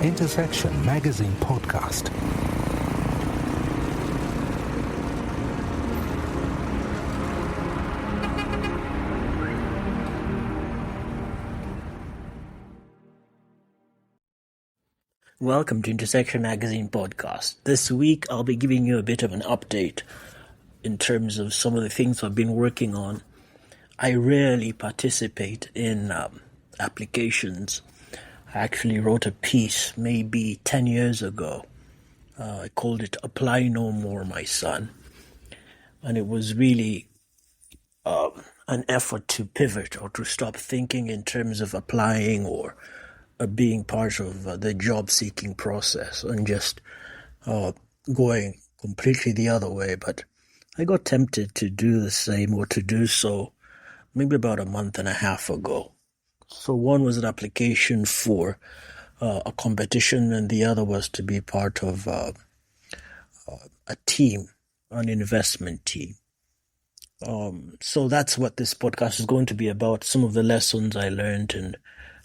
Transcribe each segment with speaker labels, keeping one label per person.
Speaker 1: Intersection Magazine Podcast.
Speaker 2: Welcome to Intersection Magazine Podcast. This week I'll be giving you a bit of an update in terms of some of the things I've been working on. I rarely participate in applications. I actually wrote a piece maybe 10 years ago. I called it Apply No More, My Son. And it was really an effort to pivot or to stop thinking in terms of applying or being part of the job-seeking process and just going completely the other way. But I got tempted to do the same or to do so maybe about a month and a half ago. So one was an application for a competition, and the other was to be part of a team, an investment team. So that's what this podcast is going to be about, some of the lessons I learned and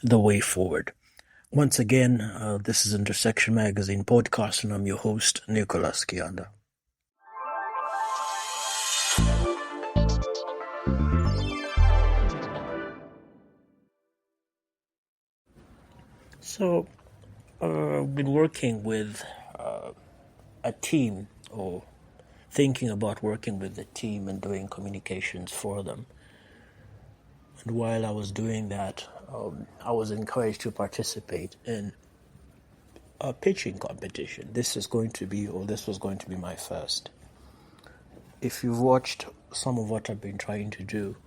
Speaker 2: the way forward. Once again, this is Intersection Magazine Podcast, and I'm your host, Nicholas Kianda. So, I've been working with a team, or thinking about working with the team and doing communications for them. And while I was doing that, I was encouraged to participate in a pitching competition. This was going to be my first. If you've watched some of what I've been trying to do,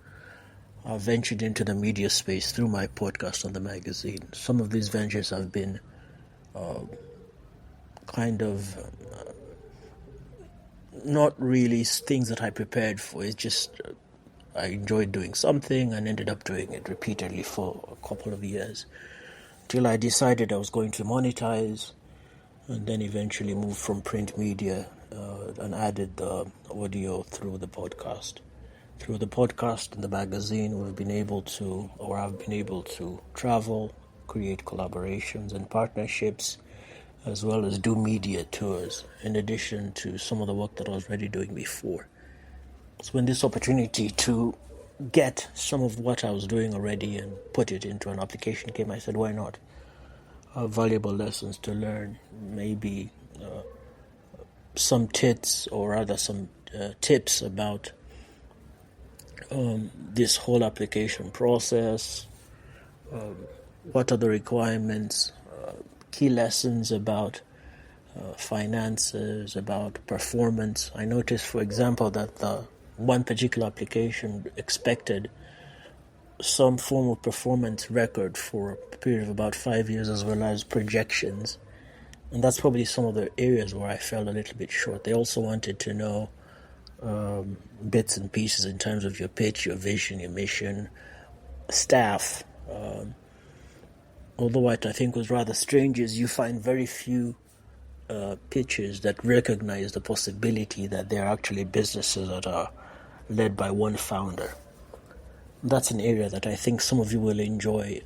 Speaker 2: I've ventured into the media space through my podcast on the magazine. Some of these ventures have been not really things that I prepared for. It's just I enjoyed doing something and ended up doing it repeatedly for a couple of years till I decided I was going to monetize, and then eventually moved from print media and added the audio through the podcast. Through the podcast and the magazine, I've been able to travel, create collaborations and partnerships, as well as do media tours, in addition to some of the work that I was already doing before. So when this opportunity to get some of what I was doing already and put it into an application came, I said, why not? Valuable lessons to learn, maybe some tips about this whole application process, what are the requirements, key lessons about finances, about performance. I noticed, for example, that the one particular application expected some form of performance record for a period of about 5 years, as well as projections. And that's probably some of the areas where I fell a little bit short. They also wanted to know bits and pieces in terms of your pitch, your vision, your mission, staff. Although what I think was rather strange is you find very few pitches that recognize the possibility that there are actually businesses that are led by one founder. That's an area that I think some of you will enjoy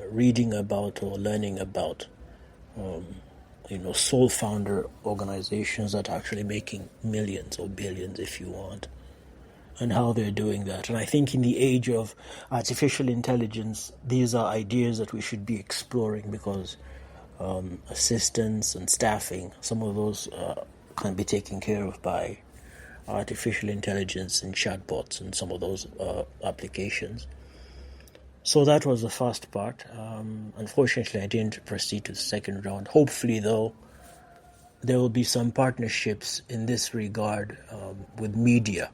Speaker 2: reading about or learning about. Sole founder organizations that are actually making millions or billions, if you want, and how they're doing that. And I think in the age of artificial intelligence, these are ideas that we should be exploring, because assistance and staffing, some of those can be taken care of by artificial intelligence and chatbots and some of those applications. So that was the first part. Unfortunately, I didn't proceed to the second round. Hopefully, though, there will be some partnerships in this regard with media,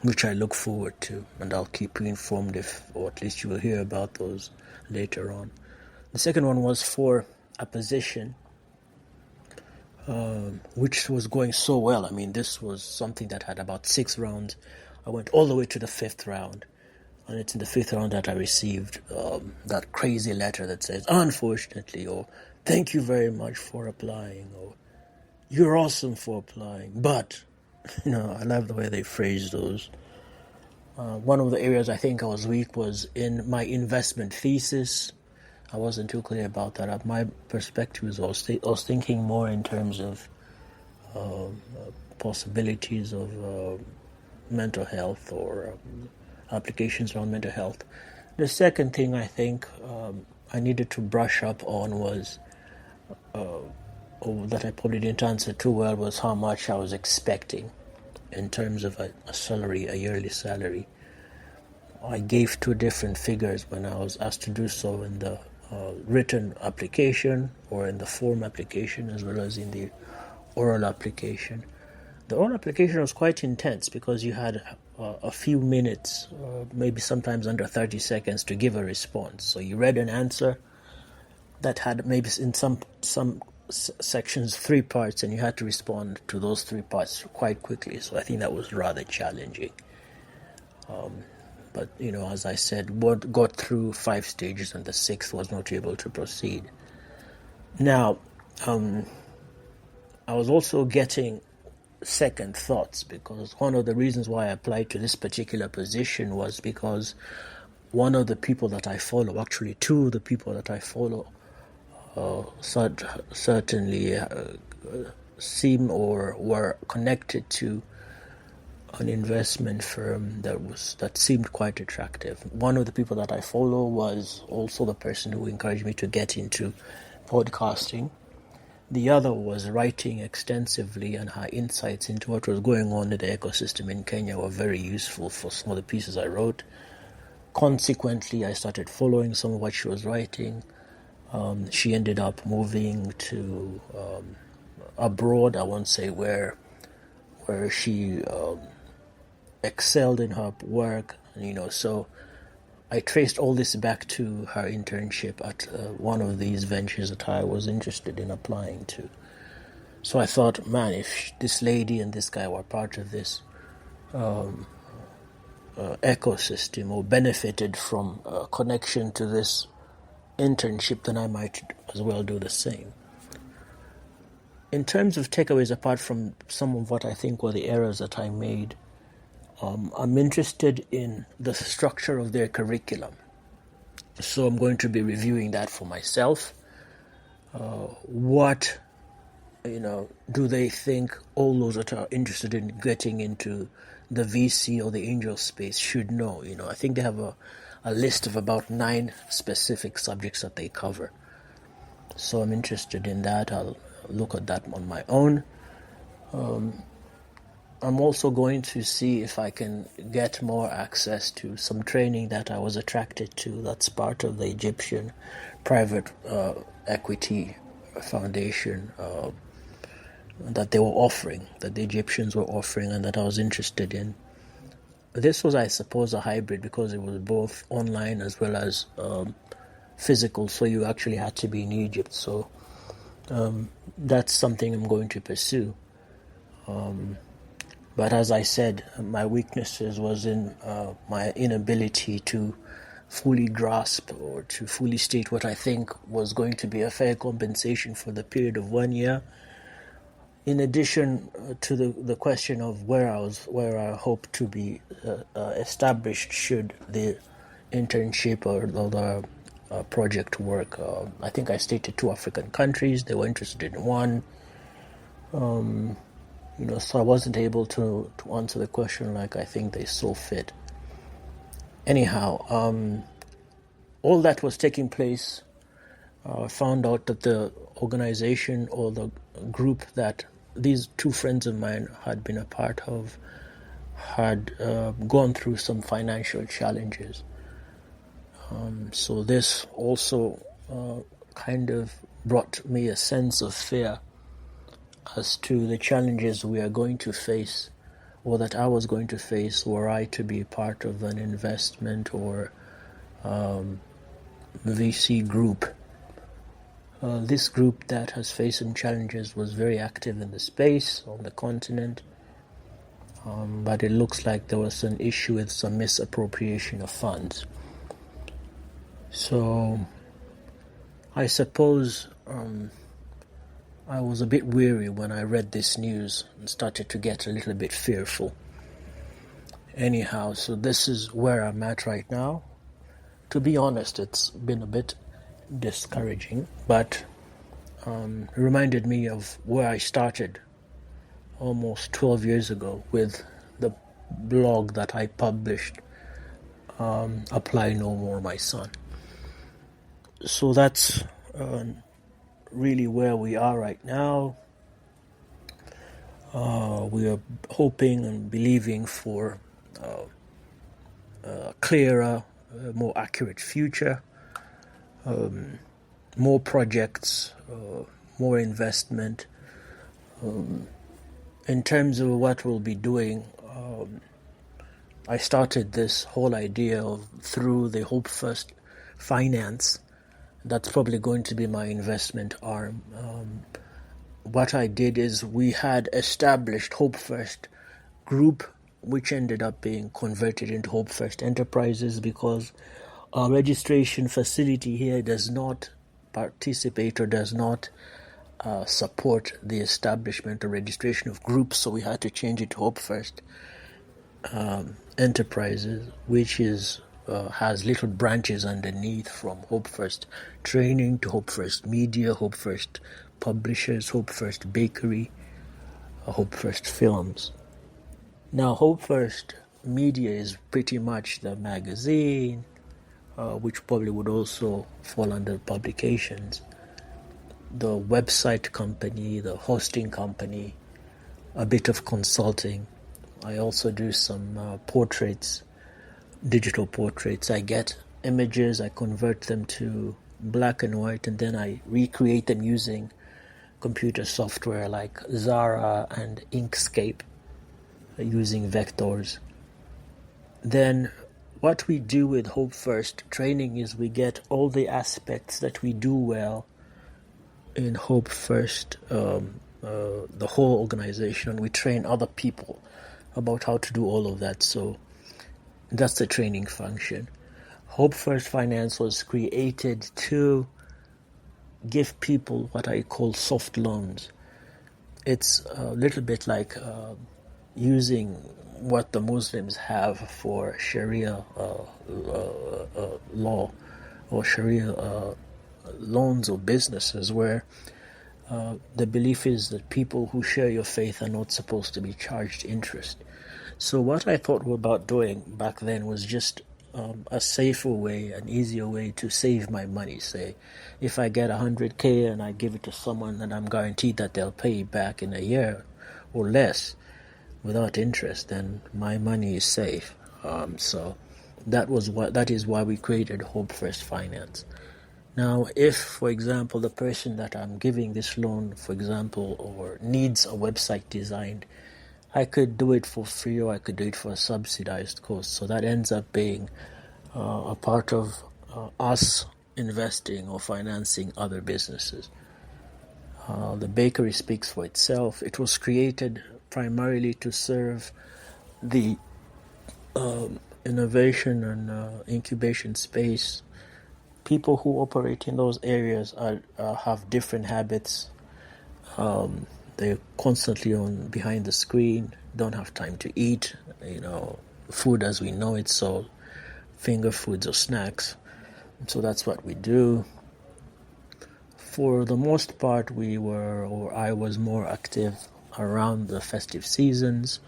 Speaker 2: which I look forward to, and I'll keep you informed or at least you will hear about those later on. The second one was for a position which was going so well. I mean, this was something that had about 6 rounds. I went all the way to the 5th round. And it's in the 5th round that I received that crazy letter that says, unfortunately, or thank you very much for applying, or you're awesome for applying, but, I love the way they phrase those. One of the areas I think I was weak was in my investment thesis. I wasn't too clear about that. My perspective was I was thinking more in terms of possibilities of mental health or applications around mental health. The second thing I think I needed to brush up on was, that I probably didn't answer too well, was how much I was expecting in terms of a salary, a yearly salary. I gave two different figures when I was asked to do so in the written application or in the form application, as well as in the oral application. The oral application was quite intense because you had a few minutes, maybe sometimes under 30 seconds, to give a response. So you read an answer that had maybe in some sections 3 parts, and you had to respond to those 3 parts quite quickly. So I think that was rather challenging. But, as I said, got through 5 stages and the 6th was not able to proceed. Now, I was also getting second thoughts, because one of the reasons why I applied to this particular position was because one of the people that I follow, actually 2 of the people that I follow, certainly seem or were connected to an investment firm that seemed quite attractive. One of the people that I follow was also the person who encouraged me to get into podcasting. The other was writing extensively, and her insights into what was going on in the ecosystem in Kenya were very useful for some of the pieces I wrote. Consequently, I started following some of what she was writing. She ended up moving to abroad. I won't say where she excelled in her work, so I traced all this back to her internship at one of these ventures that I was interested in applying to. So I thought, man, if this lady and this guy were part of this ecosystem or benefited from a connection to this internship, then I might as well do the same. In terms of takeaways, apart from some of what I think were the errors that I made, I'm interested in the structure of their curriculum. So I'm going to be reviewing that for myself. What, do they think all those that are interested in getting into the VC or the angel space should know? I think they have a list of about 9 specific subjects that they cover. So I'm interested in that. I'll look at that on my own. I'm also going to see if I can get more access to some training that I was attracted to. That's part of the Egyptian private equity foundation that they were offering, that the Egyptians were offering, and that I was interested in. This was, I suppose, a hybrid because it was both online as well as physical, so you actually had to be in Egypt. So that's something I'm going to pursue. But as I said, my weaknesses was in my inability to fully grasp or to fully state what I think was going to be a fair compensation for the period of 1 year. In addition to the question of where I hope to be established should the internship or the project work. I think I stated 2 African countries. They were interested in one. So I wasn't able to answer the question like I think they saw fit. Anyhow, all that was taking place. I found out that the organization or the group that these 2 friends of mine had been a part of had gone through some financial challenges. So this also kind of brought me a sense of fear as to the challenges we are going to face, or that I was going to face, were I to be part of an investment or VC group. This group that has faced some challenges was very active in the space, on the continent, but it looks like there was an issue with some misappropriation of funds. So I suppose I was a bit weary when I read this news and started to get a little bit fearful. Anyhow, so this is where I'm at right now. To be honest, it's been a bit discouraging, but it reminded me of where I started almost 12 years ago with the blog that I published, Apply No More, My Son. So that's really where we are right now. We are hoping and believing for a clearer, more accurate future, more projects, more investment. In terms of what we'll be doing, I started this whole idea of through the Hope First Finance. That's probably going to be my investment arm. What I did is we had established Hope First Group, which ended up being converted into Hope First Enterprises because our registration facility here does not participate or does not support the establishment or registration of groups, so we had to change it to Hope First Enterprises, which is has little branches underneath, from Hope First Training to Hope First Media, Hope First Publishers, Hope First Bakery, Hope First Films. Now, Hope First Media is pretty much the magazine, which probably would also fall under publications, the website company, the hosting company, a bit of consulting. I also do some portraits, digital portraits. I get images, I convert them to black and white, and then I recreate them using computer software like Zara and Inkscape, using vectors. Then what we do with Hope First Training is we get all the aspects that we do well in Hope First, the whole organization, and we train other people about how to do all of that. So that's the training function. Hope First Finance was created to give people what I call soft loans. It's a little bit like using what the Muslims have for Sharia law or Sharia loans or businesses, where the belief is that people who share your faith are not supposed to be charged interest. So what I thought about doing back then was just a safer way, an easier way to save my money. Say, if I get 100K and I give it to someone and I'm guaranteed that they'll pay back in a year or less without interest, then my money is safe. So that is why we created Hope First Finance. Now, if, for example, the person that I'm giving this loan, for example, or needs a website designed, I could do it for free or I could do it for a subsidized cost. So that ends up being a part of us investing or financing other businesses. The bakery speaks for itself. It was created primarily to serve the innovation and incubation space. People who operate in those areas have different habits. They're constantly behind the screen, don't have time to eat, food as we know it, so finger foods or snacks. So that's what we do. For the most part, I was more active around the festive seasons,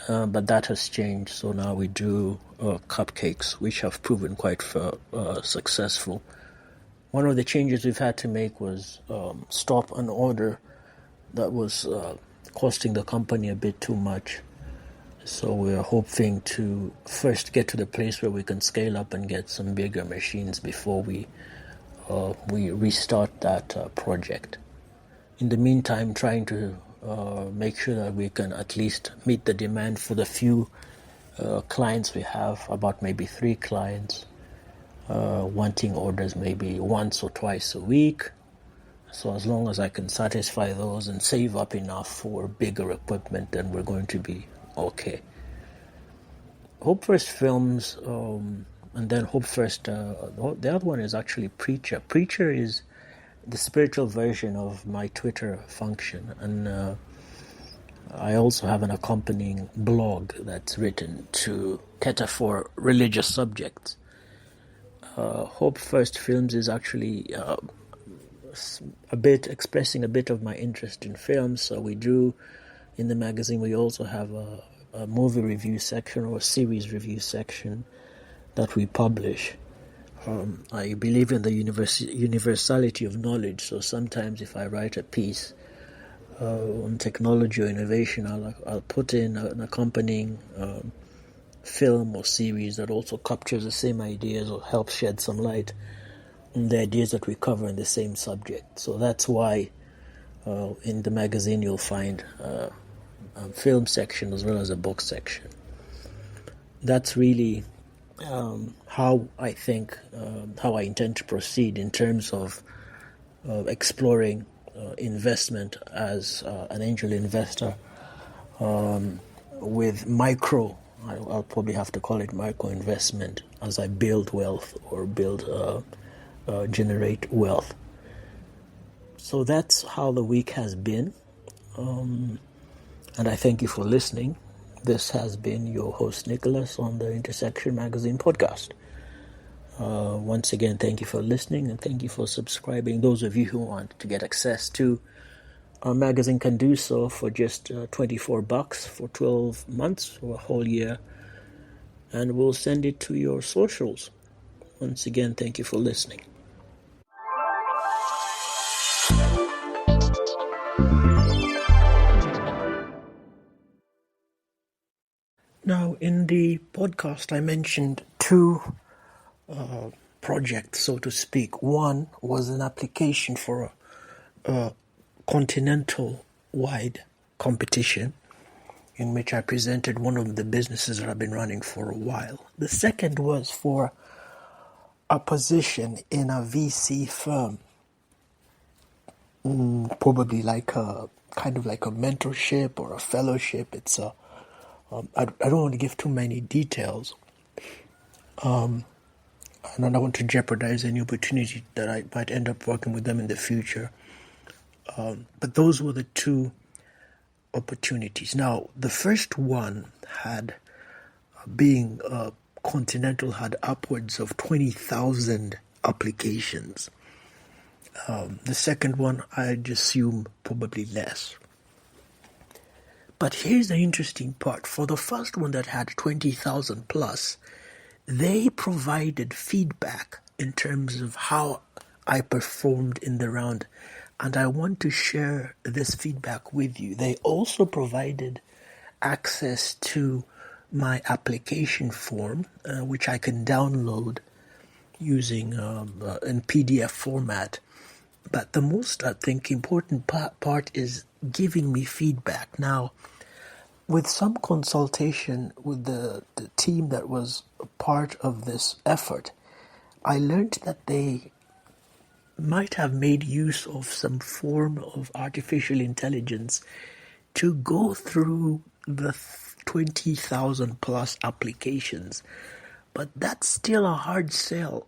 Speaker 2: but that has changed. So now we do cupcakes, which have proven quite successful. One of the changes we've had to make was stop an order that was costing the company a bit too much. So we're hoping to first get to the place where we can scale up and get some bigger machines before we restart that project. In the meantime, trying to make sure that we can at least meet the demand for the few clients we have, about maybe 3 clients, wanting orders maybe once or twice a week. So as long as I can satisfy those and save up enough for bigger equipment, then we're going to be okay. Hope First Films, and then Hope First, the other one is actually Preacher. Preacher is the spiritual version of my Twitter function, and I also have an accompanying blog that's written to cater for religious subjects. Hope First Films is actually a bit expressing a bit of my interest in films. So we do, in the magazine, we also have a movie review section or a series review section that we publish. I believe in the universality of knowledge, so sometimes if I write a piece on technology or innovation, I'll put in an accompanying film or series that also captures the same ideas or helps shed some light on the ideas that we cover in the same subject. So that's why in the magazine you'll find a film section as well as a book section. That's really how I think, how I intend to proceed in terms of exploring investment as an angel investor with micro, I'll probably have to call it micro investment as I build wealth or generate wealth. So that's how the week has been, and I thank you for listening. This has been your host Nicholas on the Intersection Magazine podcast. Once again, thank you for listening and thank you for subscribing. Those of you who want to get access to our magazine can do so for just $24 for 12 months or a whole year, and we'll send it to your socials. Once again, thank you for listening. Now, in the podcast, I mentioned two projects, so to speak. One was an application for a continental-wide competition in which I presented one of the businesses that I've been running for a while. The second was for a position in a VC firm, probably like a kind of like a mentorship or a fellowship. It's a I don't want to give too many details. And I don't want to jeopardize any opportunity that I might end up working with them in the future. But those were the two opportunities. Now, the first one had, being continental, had upwards of 20,000 applications. The second one, I'd assume probably less. But here's the interesting part. For the first one that had 20,000 plus, they provided feedback in terms of how I performed in the round. And I want to share this feedback with you. They also provided access to my application form, which I can download using in PDF format. But the most, I think, important part is giving me feedback. Now, with some consultation with the team that was a part of this effort, I learned that they might have made use of some form of artificial intelligence to go through the 20,000 plus applications. But that's still a hard sell,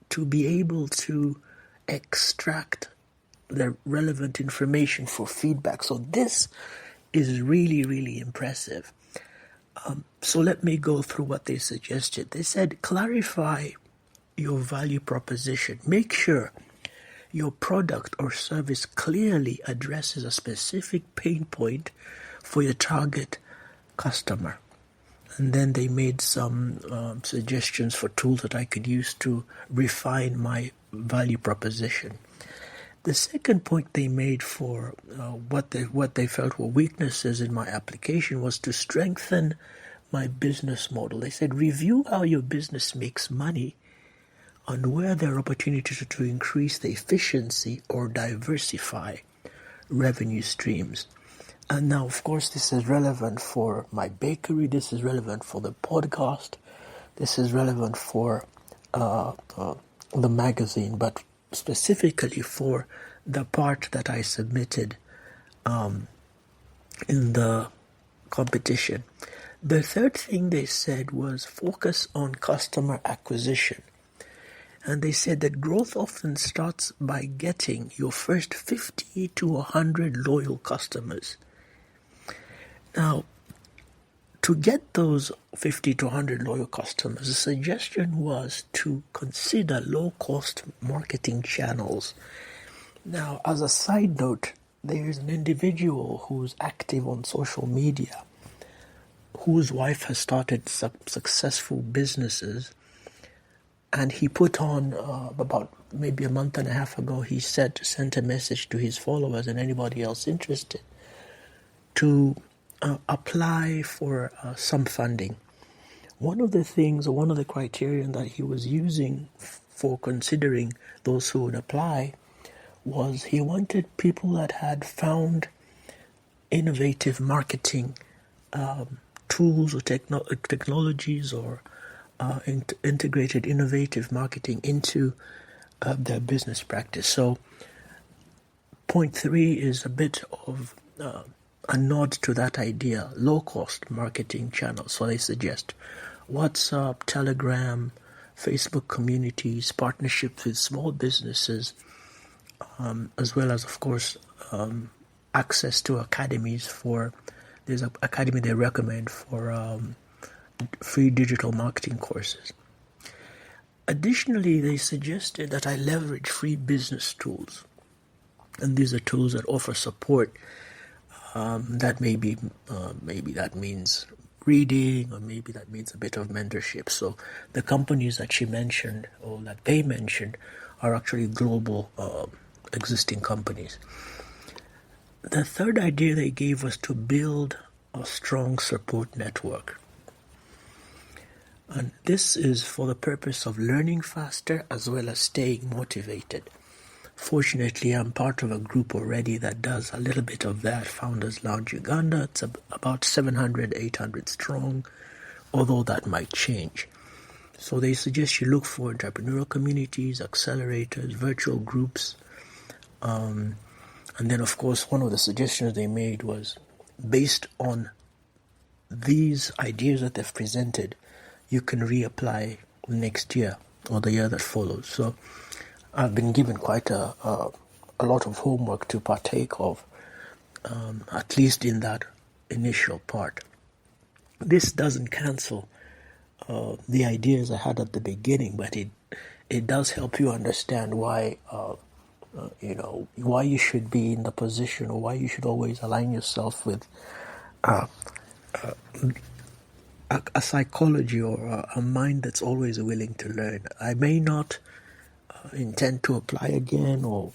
Speaker 2: to be able to extract the relevant information for feedback. So this is really, really impressive. So let me go through what they suggested. They said, clarify your value proposition. Make sure your product or service clearly addresses a specific pain point for your target customer. And then they made some suggestions for tools that I could use to refine my value proposition. The second point they made for what they felt were weaknesses in my application was to strengthen my business model. They said, review how your business makes money and where there are opportunities to increase the efficiency or diversify revenue streams. And now, of course, this is relevant for my bakery. This is relevant for the podcast. This is relevant for the magazine, but specifically for the part that I submitted in the competition. The third thing they said was focus on customer acquisition. And they said that growth often starts by getting your first 50 to 100 loyal customers. Now, to get those 50 to 100 loyal customers, the suggestion was to consider low-cost marketing channels. Now, as a side note, there is an individual who's active on social media, whose wife has started successful businesses, and he put on about maybe a month and a half ago, he sent a message to his followers and anybody else interested to apply for some funding. One of the criteria that he was using for considering those who would apply was he wanted people that had found innovative marketing tools or technologies or integrated innovative marketing into their business practice. So point 3 is a bit of a nod to that idea, low-cost marketing channels. So they suggest WhatsApp, Telegram, Facebook communities, partnerships with small businesses, as well as, of course, access to academies there's an academy they recommend for free digital marketing courses. Additionally, they suggested that I leverage free business tools. And these are tools that offer support. That maybe that means reading, or maybe that means a bit of mentorship. So the companies that she mentioned, or that they mentioned, are actually global existing companies. The third idea they gave was to build a strong support network. And this is for the purpose of learning faster as well as staying motivated. Fortunately, I'm part of a group already that does a little bit of that, Founders Lounge Uganda. It's about 700, 800 strong, although that might change. So they suggest you look for entrepreneurial communities, accelerators, virtual groups. And then, of course, one of the suggestions they made was, based on these ideas that they've presented, you can reapply next year or the year that follows. So I've been given quite a lot of homework to partake of, at least in that initial part. This doesn't cancel the ideas I had at the beginning, but it does help you understand why why you should be in the position, or why you should always align yourself with a psychology or a mind that's always willing to learn. I may not intend to apply again or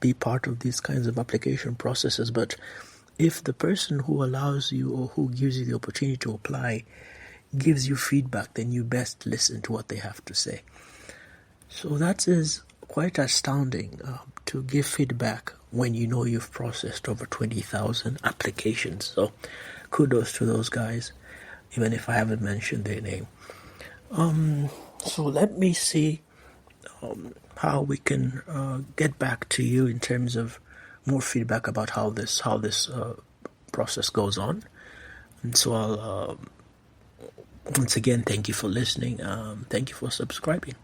Speaker 2: be part of these kinds of application processes, but if the person who allows you or who gives you the opportunity to apply gives you feedback, then you best listen to what they have to say. So that is quite astounding, to give feedback when you know you've processed over 20,000 applications. So kudos to those guys, even if I haven't mentioned their name. So let me see how we can get back to you in terms of more feedback about how this process goes on. And so I'll once again thank you for listening. Thank you for subscribing.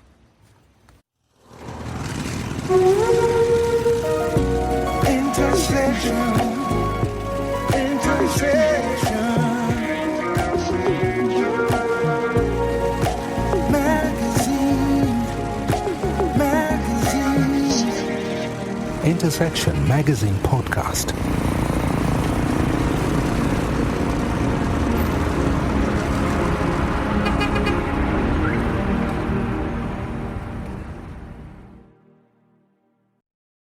Speaker 1: Intersection Magazine Podcast.